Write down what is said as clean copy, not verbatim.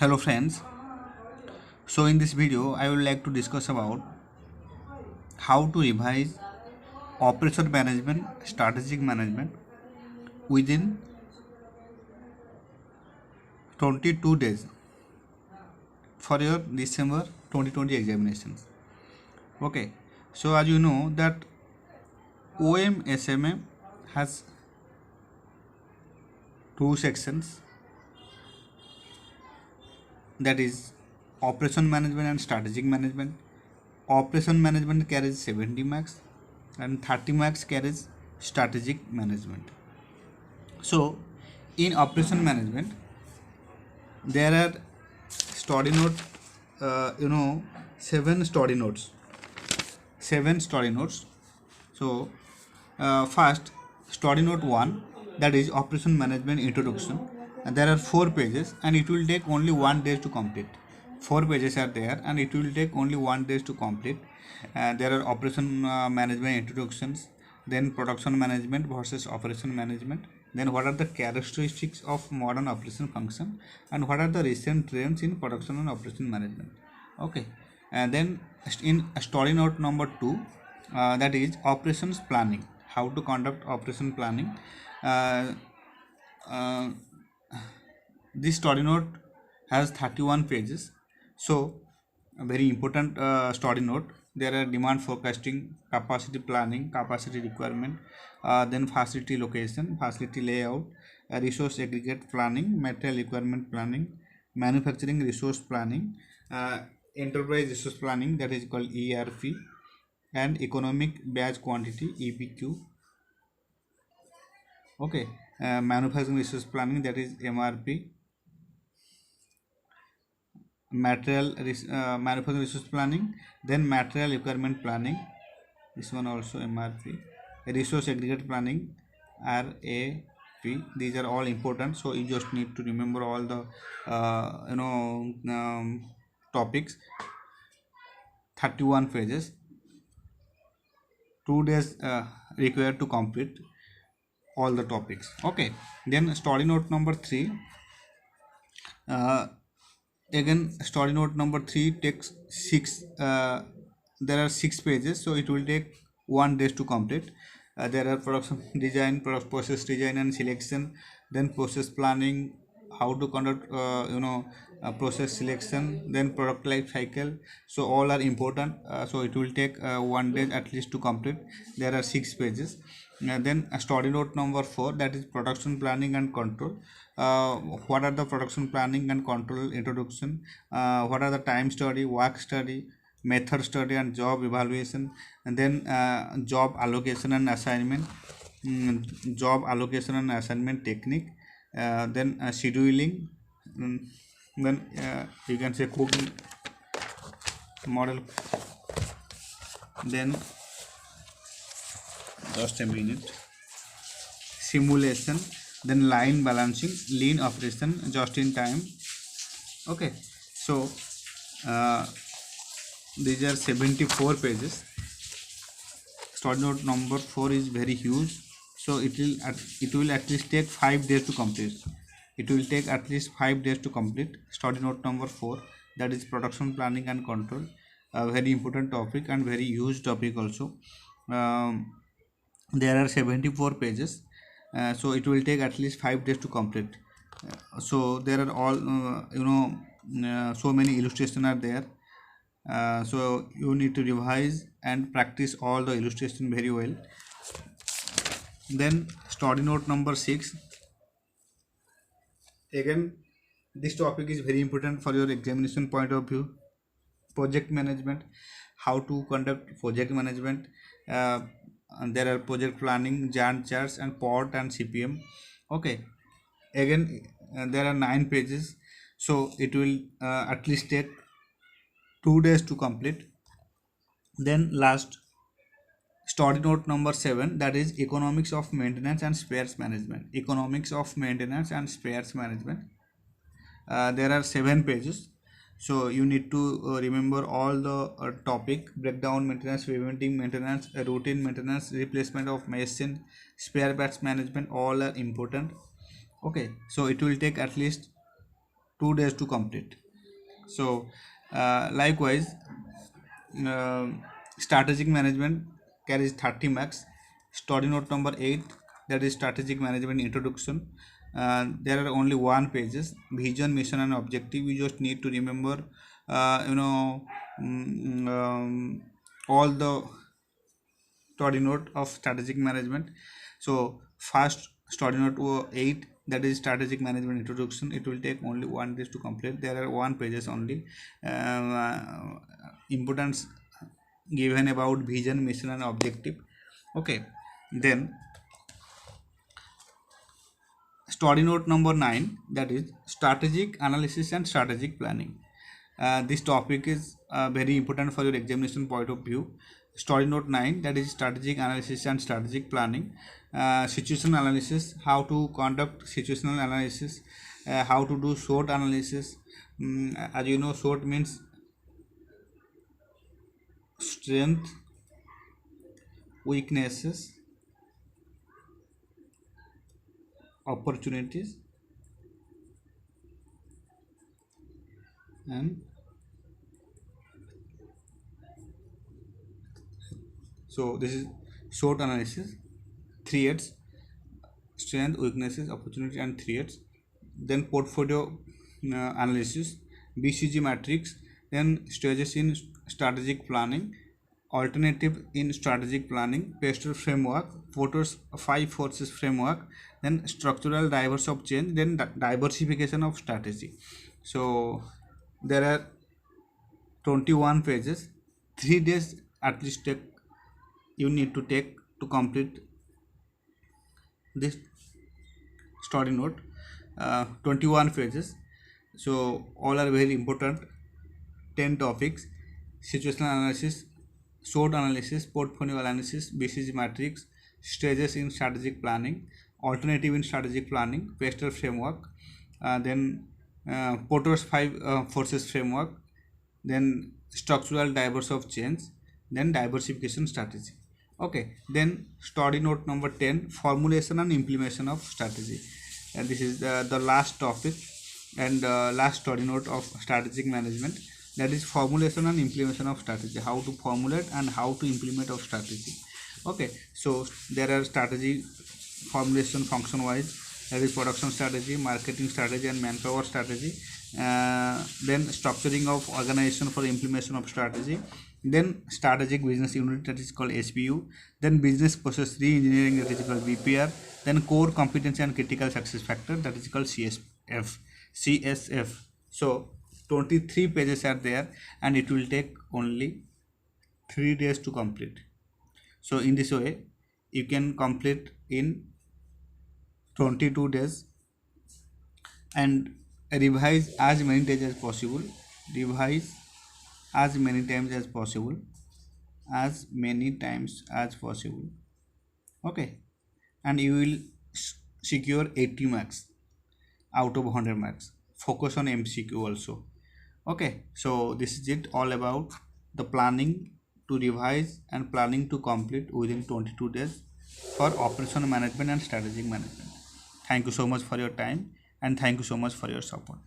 Hello friends. So in this video I would like to discuss about how to revise operation management, strategic management within 22 days for your December 2020 examinations. Okay. So as you know that OMSMA has two sections, that is operation management and strategic management. Operation management carries 70 marks and 30 marks carries strategic management. So in operation management there are study note, you know, seven study notes. So first, study note 1, that is operation management introduction, and there are 4 pages and it will take only 1 day to complete. 4 pages are there and it will take only 1 day to complete. There are operation management introductions, then production management versus operation management, then what are the characteristics of modern operation function, and what are the recent trends in production and operation management. Okay. And then in story note number 2, that is operations planning, how to conduct operation planning. uh, uh, this story note has 31 pages. So a very important story note. There are demand forecasting, capacity planning, capacity requirement, then facility location, facility layout, resource aggregate planning, material requirement planning, manufacturing resource planning, uh, enterprise resource planning, that is called ERP, and economic batch quantity, EBQ. Okay. Manufacturing resource planning, that is MRP. Manufacturing resource planning, then material requirement planning, this one also MRP. Resource aggregate planning, RAP. These are all important, so you just need to remember all the topics. 31 pages, 2 days required to complete all the topics. Okay. Then story note number 3, uh, again story note number 3 takes 6, there are 6 pages, so it will take 1 day to complete. There are production design, process design and selection, then process planning, how to conduct process selection, then product life cycle. So all are important, so it will take 1 day at least to complete. There are 6 pages. Then study note number 4, that is production planning and control. What are the production planning and control introduction, what are the time study, work study, method study and job evaluation, and then job allocation and assignment, job allocation and assignment technique, then scheduling, mm, then you can say cooking model, then just a minute, simulation, then line balancing, lean operation, just in time. Okay. So uh, these are 74 pages. Study note number 4 is very huge, so it will at least take 5 days to complete. It will take at least 5 days to complete study note number 4, that is production planning and control. A very important topic and very huge topic also. um, there are 74 pages, so it will take at least 5 days to complete. So there are all so many illustration are there. So you need to revise and practice all the illustration very well. Then study note number 6, again this topic is very important for your examination point of view. Project management, how to conduct project management. And there are project planning, Gantt charts and POT and CPM. Okay. Again, there are 9 pages, so it will at least take 2 days to complete. Then last, study note number 7, that is economics of maintenance and spares management. Economics of maintenance and spares management. There are 7 pages, so you need to remember all the topic: breakdown maintenance, preventive maintenance, routine maintenance, replacement of machine, spare parts management, all are important. Okay. So it will take at least 2 days to complete. So likewise, uh, strategic management carries 30 marks. Study note number 8, that is strategic management introduction. There are only one pages, vision, mission and objective. You just need to remember all the study note of strategic management. So first study note 8, that is strategic management introduction. It will take only 1 day to complete. There are 1 pages only. Importance given about vision, mission and objective. Okay, then study note number 9, that is strategic analysis and strategic planning. This topic is very important for your examination point of view. Study note 9, that is strategic analysis and strategic planning. Situation analysis, how to conduct situational analysis, how to do SWOT analysis. As you know, SWOT means strength, weaknesses, opportunities and so this is SWOT analysis, threats, strength, weaknesses, opportunity and threats. Then portfolio analysis, BCG matrix, then stages in strategic planning, alternative in strategic planning, Pasteur framework, Porter's 5 forces framework, then structural drivers of change, then diversification of strategy. So there are 21 pages. 3 days at least you need to take to complete this study note. 21 pages, so all are very important. 10 topics: situational analysis, SWOT analysis, portfolio analysis, BCG matrix, stages in strategic planning, alternative in strategic planning, Pasteur framework, then Porter's 5 forces framework, then structural drivers of change, then diversification strategy. Okay, then study note number 10, formulation and implementation of strategy. And this is the last topic and last study note of strategic management, that is formulation and implementation of strategy, how to formulate and how to implement of strategy. Okay, so there are strategy formulation function wise, that is production strategy, marketing strategy and manpower strategy. Then structuring of organization for implementation of strategy, then strategic business unit, that is called SBU, then business process re-engineering, that is called BPR, then core competency and critical success factor, that is called CSF. So 23 pages are there and it will take only 3 days to complete. So in this way you can complete in 22 days and revise as many days as possible, revise as many times as possible, as many times as possible. Okay, and you will secure 80 marks out of 100 marks. Focus on MCQ also. Okay, so this is it all about the planning to revise and planning to complete within 22 days for operational management and strategic management. Thank you so much for your time and thank you so much for your support.